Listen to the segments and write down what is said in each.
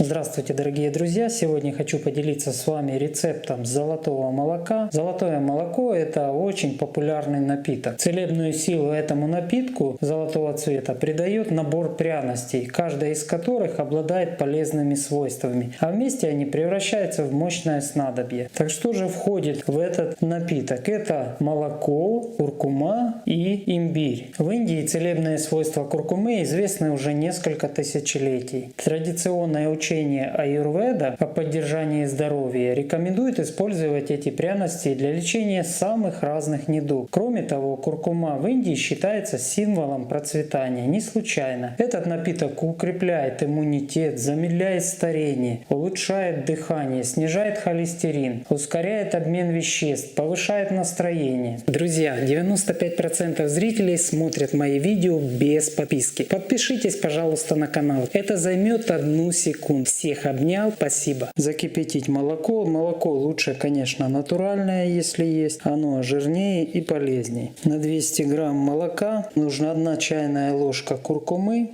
Здравствуйте, дорогие друзья! Сегодня хочу поделиться с вами рецептом золотого молока. Золотое молоко – это очень популярный напиток. Целебную силу этому напитку золотого цвета придает набор пряностей, каждая из которых обладает полезными свойствами, а вместе они превращаются в мощное снадобье. Так что же входит в этот напиток? Это молоко, куркума и имбирь. В Индии целебные свойства куркумы известны уже несколько тысячелетий. Традиционное учение аюрведа о поддержании здоровья рекомендует использовать эти пряности для лечения самых разных недуг. Кроме того, куркума в Индии считается символом процветания. Не случайно. Этот напиток укрепляет иммунитет, замедляет старение, улучшает дыхание, снижает холестерин, ускоряет обмен веществ, повышает настроение. Друзья, 95% зрителей смотрят мои видео без подписки. Подпишитесь, пожалуйста, на канал. Это займет 1 секунду. Всех обнял, спасибо. Закипятить молоко. Молоко лучше, конечно, натуральное, если есть. Оно жирнее и полезнее. На 200 грамм молока нужна 1 чайная ложка куркумы,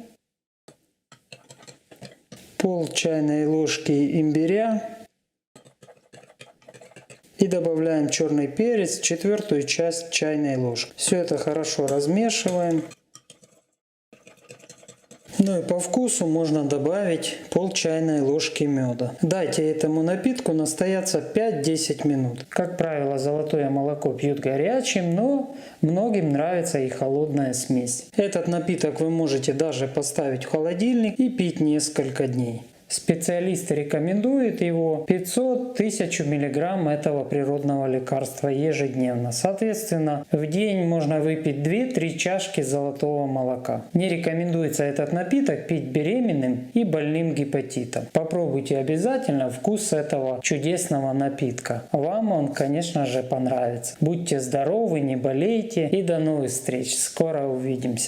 пол чайной ложки имбиря и добавляем черный перец, 1/4 часть чайной ложки. Все это хорошо размешиваем. Ну и по вкусу можно добавить пол чайной ложки меда. Дайте этому напитку настояться 5-10 минут. Как правило, золотое молоко пьют горячим, но многим нравится и холодная смесь. Этот напиток вы можете даже поставить в холодильник и пить несколько дней. Специалисты рекомендуют его 500-1000 мг этого природного лекарства ежедневно. Соответственно, в день можно выпить 2-3 чашки золотого молока. Не рекомендуется этот напиток пить беременным и больным гепатитом. Попробуйте обязательно вкус этого чудесного напитка. Вам он, конечно же, понравится. Будьте здоровы, не болейте и до новых встреч. Скоро увидимся.